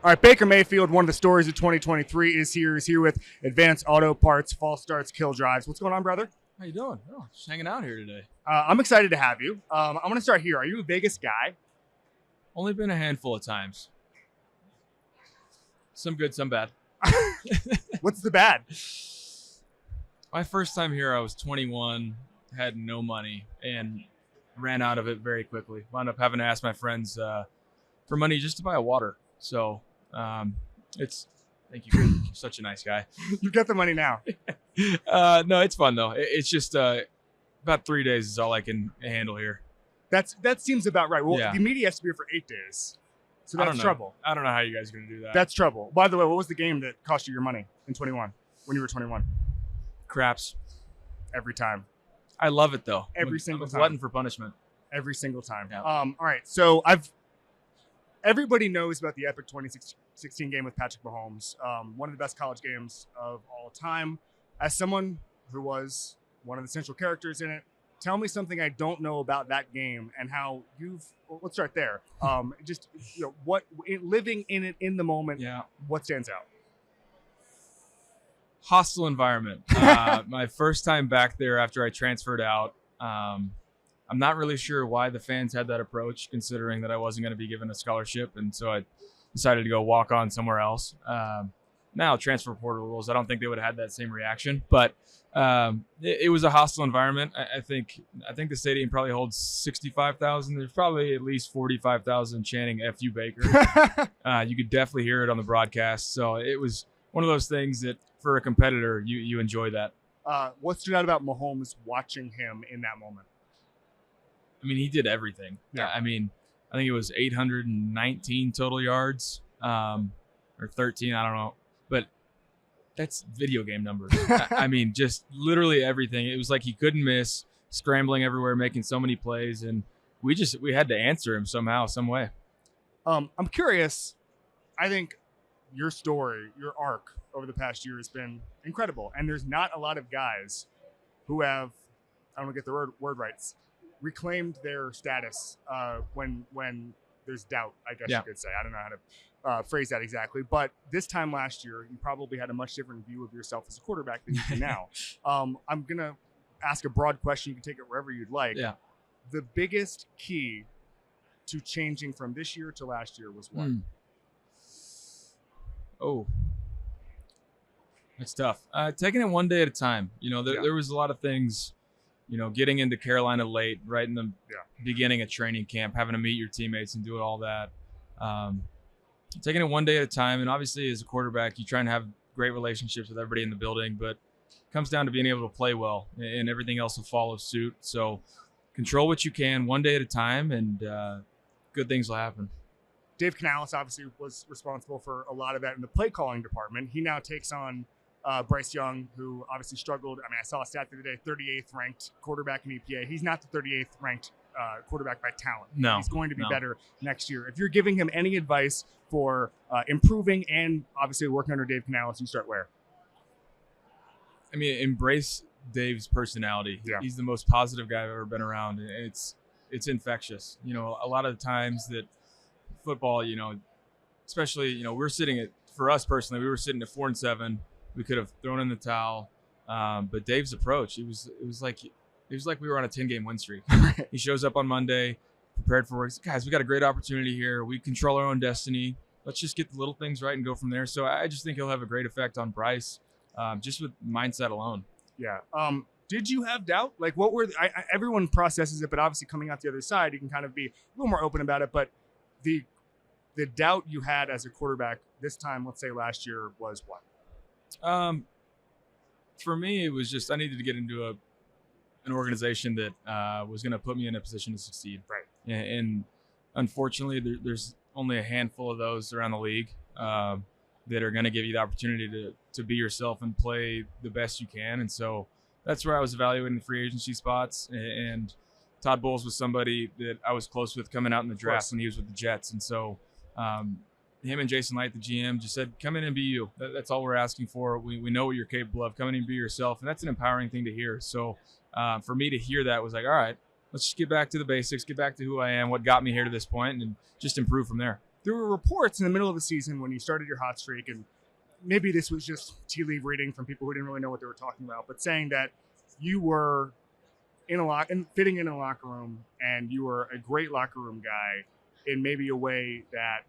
All right, Baker Mayfield, one of the stories of 2023, is here. He's here with Advanced Auto Parts, false starts, kill drives. What's going on, brother? How you doing? Oh, just hanging out here today. I'm excited to have you. I'm going to start here. Are you a Vegas guy? Only been a handful of times. Some good, some bad. What's the bad? My first time here, I was 21, had no money, and ran out of it very quickly. Wound up having to ask my friends for money just to buy a water. So thank you. You're such a nice guy. You got the money now. No, it's fun though. It's just about 3 days is all I can handle here. That seems about right. Well, Yeah. The media has to be here for 8 days. So that's trouble. I don't know how you guys are going to do that. That's trouble. By the way, what was the game that cost you your money in 21 when you were 21? Craps. Every time. I love it though. Every single I'm a time. glutton for punishment. Every single time. Yeah. All right. So everybody knows about the epic 2016 game with Patrick Mahomes, one of the best college games of all time. As someone who was one of the central characters in it, tell me something I don't know about that game and how let's start there. Just living in it in the moment. Yeah. What stands out? Hostile environment. My first time back there after I transferred out. I'm not really sure why the fans had that approach, considering that I wasn't going to be given a scholarship, and so I decided to go walk on somewhere else. Now, transfer portal rules, I don't think they would have had that same reaction, but it was a hostile environment. I think the stadium probably holds 65,000. There's probably at least 45,000 chanting "F you, Baker." You could definitely hear it on the broadcast. So it was one of those things that, for a competitor, you enjoy that. What stood out about Mahomes watching him in that moment? I mean, he did everything. Yeah. I mean, I think it was 819 total yards, or 13, I don't know. But that's video game numbers. I mean, just literally everything. It was like he couldn't miss, scrambling everywhere, making so many plays, and we had to answer him somehow, some way. I'm curious. I think your story, your arc over the past year has been incredible, and there's not a lot of guys who have, I don't get the word right, reclaimed their status when there's doubt, I guess you could say. I don't know how to phrase that exactly. But this time last year, you probably had a much different view of yourself as a quarterback than you do now. I'm going to ask a broad question. You can take it wherever you'd like. Yeah. The biggest key to changing from this year to last year was what? Oh, that's tough. Taking it one day at a time. There was a lot of things. Getting into Carolina late, right in the beginning of training camp, having to meet your teammates and do all that. Taking it one day at a time. And obviously, as a quarterback, you try and have great relationships with everybody in the building, but it comes down to being able to play well, and everything else will follow suit. So control what you can one day at a time, and good things will happen. Dave Canales obviously was responsible for a lot of that in the play calling department. He now takes on Bryce Young, who obviously struggled. I mean, I saw a stat the other day, 38th ranked quarterback in EPA. He's not the 38th ranked quarterback by talent. No. He's going to be better next year. If you're giving him any advice for improving and obviously working under Dave Canales, you start where? I mean, embrace Dave's personality. Yeah. He's the most positive guy I've ever been around. It's infectious. A lot of the times that football, especially, for us personally, we were sitting at 4-7. We could have thrown in the towel, but Dave's approach, it was like we were on a 10-game win streak. He shows up on Monday, prepared for work. Guys, we got a great opportunity here. We control our own destiny. Let's just get the little things right and go from there. So I just think he'll have a great effect on Bryce, just with mindset alone. Yeah. Did you have doubt? Like, what were everyone processes it, but obviously coming out the other side, you can kind of be a little more open about it. But the doubt you had as a quarterback this time, let's say last year, was what? For me, it was just I needed to get into an organization that was going to put me in a position to succeed. Right. And unfortunately, there's only a handful of those around the league that are going to give you the opportunity to be yourself and play the best you can. And so that's where I was evaluating the free agency spots. And Todd Bowles was somebody that I was close with coming out in the draft when he was with the Jets. And so him and Jason Light, the GM, just said, come in and be you. That's all we're asking for. We know what you're capable of. Come in and be yourself. And that's an empowering thing to hear. So for me to hear that was like, all right, let's just get back to the basics, get back to who I am, what got me here to this point, and just improve from there. there were reports in the middle of the season when you started your hot streak, and maybe this was just tea leaf reading from people who didn't really know what they were talking about, but saying that you were fitting in a locker room, and you were a great locker room guy in maybe a way that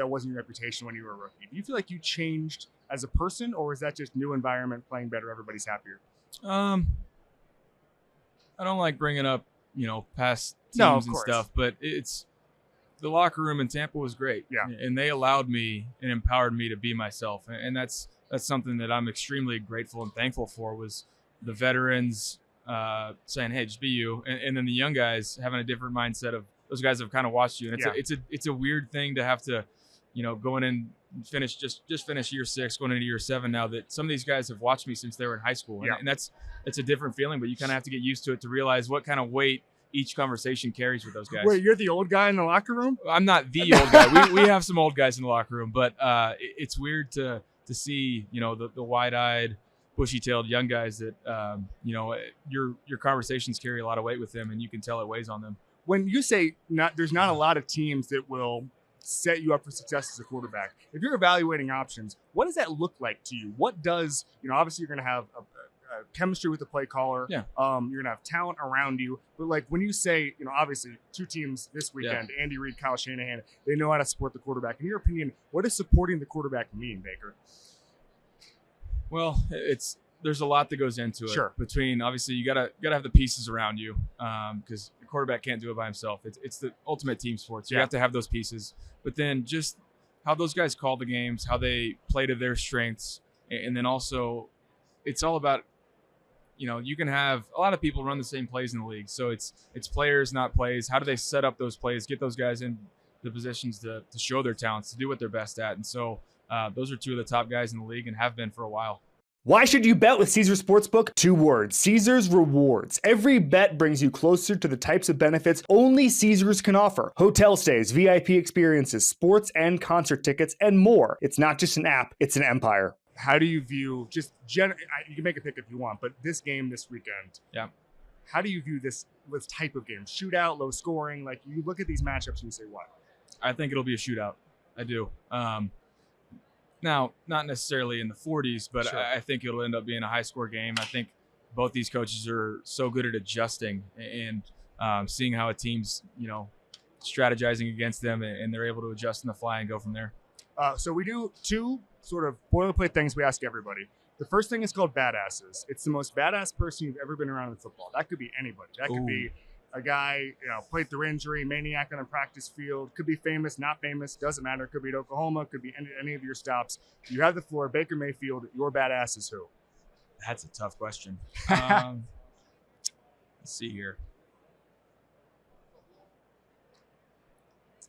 wasn't your reputation when you were a rookie. Do you feel like you changed as a person, or is that just new environment, playing better, everybody's happier? I don't like bringing up, past teams and stuff, but it's the locker room in Tampa was great. Yeah. And they allowed me and empowered me to be myself. And that's something that I'm extremely grateful and thankful for, was the veterans saying, hey, just be you. And then the young guys having a different mindset of those guys have kind of watched you. And it's a weird thing to have to, going in and finish year 6, going into year 7 now, that some of these guys have watched me since they were in high school. And that's a different feeling, but you kind of have to get used to it to realize what kind of weight each conversation carries with those guys. Wait, you're the old guy in the locker room? I'm not the old guy. We have some old guys in the locker room, but it's weird to see, the wide-eyed, bushy-tailed young guys that, your conversations carry a lot of weight with them, and you can tell it weighs on them. When you say there's not a lot of teams that will set you up for success as a quarterback, if you're evaluating options, what does that look like to you? What does, obviously you're going to have a chemistry with the play caller. Yeah. You're going to have talent around you. But like when you say, obviously 2 teams this weekend, Andy Reid, Kyle Shanahan, they know how to support the quarterback. In your opinion, what does supporting the quarterback mean, Baker? Well, there's a lot that goes into it. Sure. Between, obviously, you gotta have the pieces around you, because the quarterback can't do it by himself. It's the ultimate team sport. So you have to have those pieces. But then just how those guys call the games, how they play to their strengths, and then also it's all about, you can have a lot of people run the same plays in the league. So it's players, not plays. How do they set up those plays, get those guys in the positions to show their talents, to do what they're best at? And so those are 2 of the top guys in the league and have been for a while. Why should you bet with Caesars Sportsbook? 2 words: Caesars Rewards. Every bet brings you closer to the types of benefits only Caesars can offer. Hotel stays, VIP experiences, sports and concert tickets, and more. It's not just an app, it's an empire. How do you view, you can make a pick if you want, but this game this weekend, how do you view this type of game? Shootout, low scoring? Like, you look at these matchups and you say what? I think it'll be a shootout. I do. Now, not necessarily in the 40s, but sure. I think it'll end up being a high-score game. I think both these coaches are so good at adjusting and seeing how a team's, strategizing against them, and they're able to adjust on the fly and go from there. So we do 2 sort of boilerplate things we ask everybody. The first thing is called badasses. It's the most badass person you've ever been around in football. That could be anybody. That could be a guy, played through injury, maniac on a practice field, could be famous, not famous, doesn't matter. Could be at Oklahoma, could be any of your stops. You have the floor. Baker Mayfield, your badass is who? That's a tough question. Let's see here.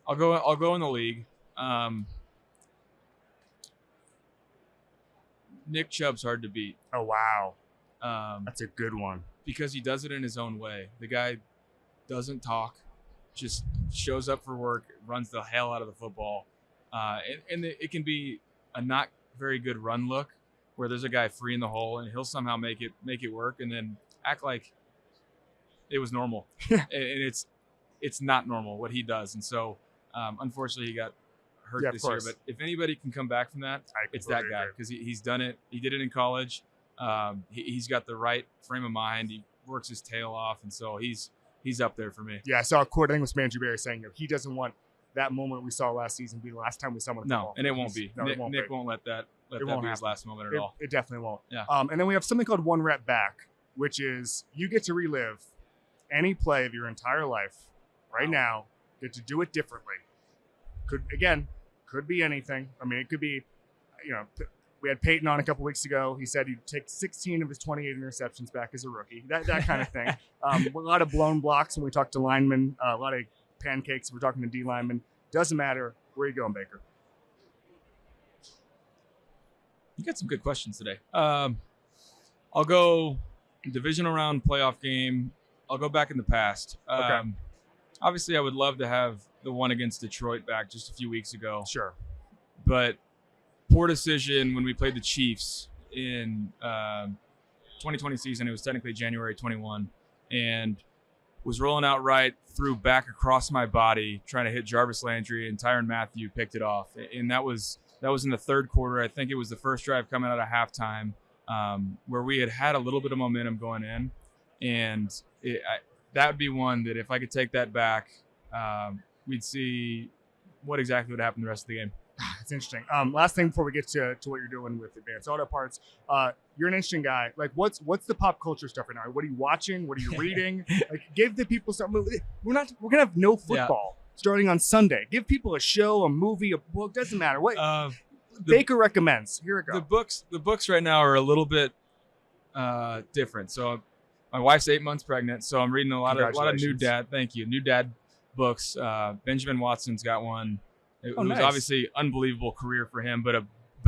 I'll go in the league. Nick Chubb's hard to beat. Oh, wow. That's a good one. Because he does it in his own way. The guy doesn't talk, just shows up for work, runs the hell out of the football. And it can be a not very good run look where there's a guy free in the hole and he'll somehow make it work and then act like it was normal. And it's not normal what he does. And so unfortunately he got hurt this year. But if anybody can come back from that, it's that guy, because he's done it. He did it in college. He's got the right frame of mind. He works his tail off, and so he's up there for me. Yeah, I saw a quote, I think it was Andrew Berry saying he doesn't want that moment we saw last season be the last time we saw him on the ball. And it won't be. Nick won't let that be his last moment at all. It definitely won't. Yeah. And then we have something called 1 rep back, which is you get to relive any play of your entire life right now, get to do it differently. Could be anything. I mean, it could be, we had Peyton on a couple weeks ago. He said he'd take 16 of his 28 interceptions back as a rookie. That kind of thing. A lot of blown blocks when we talk to linemen. A lot of pancakes if we're talking to D linemen. Doesn't matter. Where are you going, Baker? You got some good questions today. I'll go divisional round playoff game. I'll go back in the past. Okay. Obviously, I would love to have the one against Detroit back just a few weeks ago. Sure. But poor decision when we played the Chiefs in 2020 season. It was technically January 21. And was rolling out right, threw back across my body, trying to hit Jarvis Landry, and Tyrann Mathieu picked it off. And that was in the third quarter. I think it was the first drive coming out of halftime, where we had a little bit of momentum going in. And that would be one that if I could take that back, we'd see what exactly would happen the rest of the game. It's interesting. Last thing before we get to what you're doing with Advanced Auto Parts, you're an interesting guy. Like, what's the pop culture stuff right now? What are you watching? What are you reading? Like, give the people something. We're gonna have no football starting on Sunday. Give people a show, a movie, a book. Doesn't matter what Baker recommends. Here we go. The books right now are a little bit different. So my wife's 8 months pregnant, so I'm reading a lot of new dad. Thank you, new dad books. Benjamin Watson's got one. It was obviously unbelievable career for him, but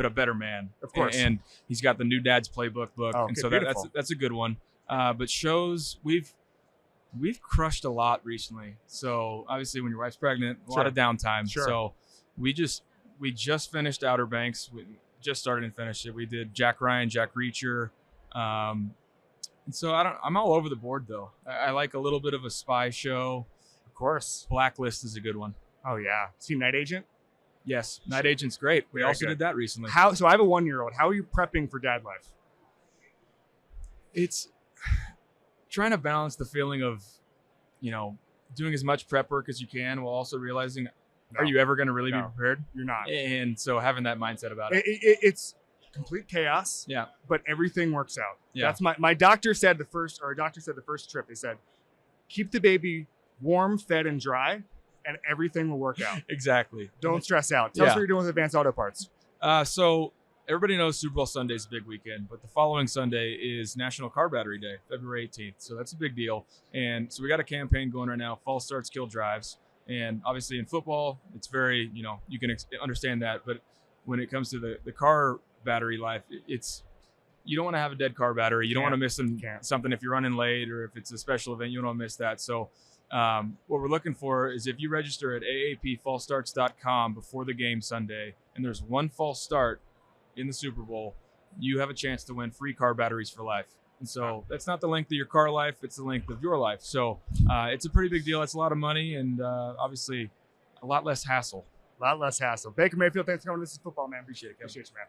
a better man, of course. And he's got the New Dad's Playbook book, and so that's a good one. But shows we've crushed a lot recently. So obviously, when your wife's pregnant, a lot of downtime. Sure. So we just finished Outer Banks. We just started and finished it. We did Jack Ryan, Jack Reacher. And so I'm all over the board though. I like a little bit of a spy show. Of course. Blacklist is a good one. Oh yeah. See Night Agent? Yes. Night Agent's great. We also did that recently. So I have a 1-year-old. How are you prepping for dad life? It's trying to balance the feeling of, doing as much prep work as you can while also realizing, are you ever going to really be prepared? You're not. And so having that mindset about it. It's complete chaos. Yeah. But everything works out. Yeah. That's my doctor said the first trip, they said, keep the baby warm, fed, and dry, and everything will work out. Exactly. Don't stress out. Tell us what you're doing with Advanced Auto Parts. So everybody knows Super Bowl Sunday is a big weekend, but the following Sunday is National Car Battery Day, February 18th. So that's a big deal. And so we got a campaign going right now, False Starts, Kill Drives. And obviously in football, it's very, you can understand that. But when it comes to the car battery life, you don't want to have a dead car battery. You don't want to miss something if you're running late or if it's a special event, you don't want to miss that. So what we're looking for is if you register at aapfallstarts.com before the game Sunday, and there's one false start in the Super Bowl, you have a chance to win free car batteries for life. And so that's not the length of your car life, it's the length of your life. So it's a pretty big deal. It's a lot of money and obviously a lot less hassle. Baker Mayfield, thanks for coming. This is football, man. Appreciate it, Kevin. Appreciate you, man.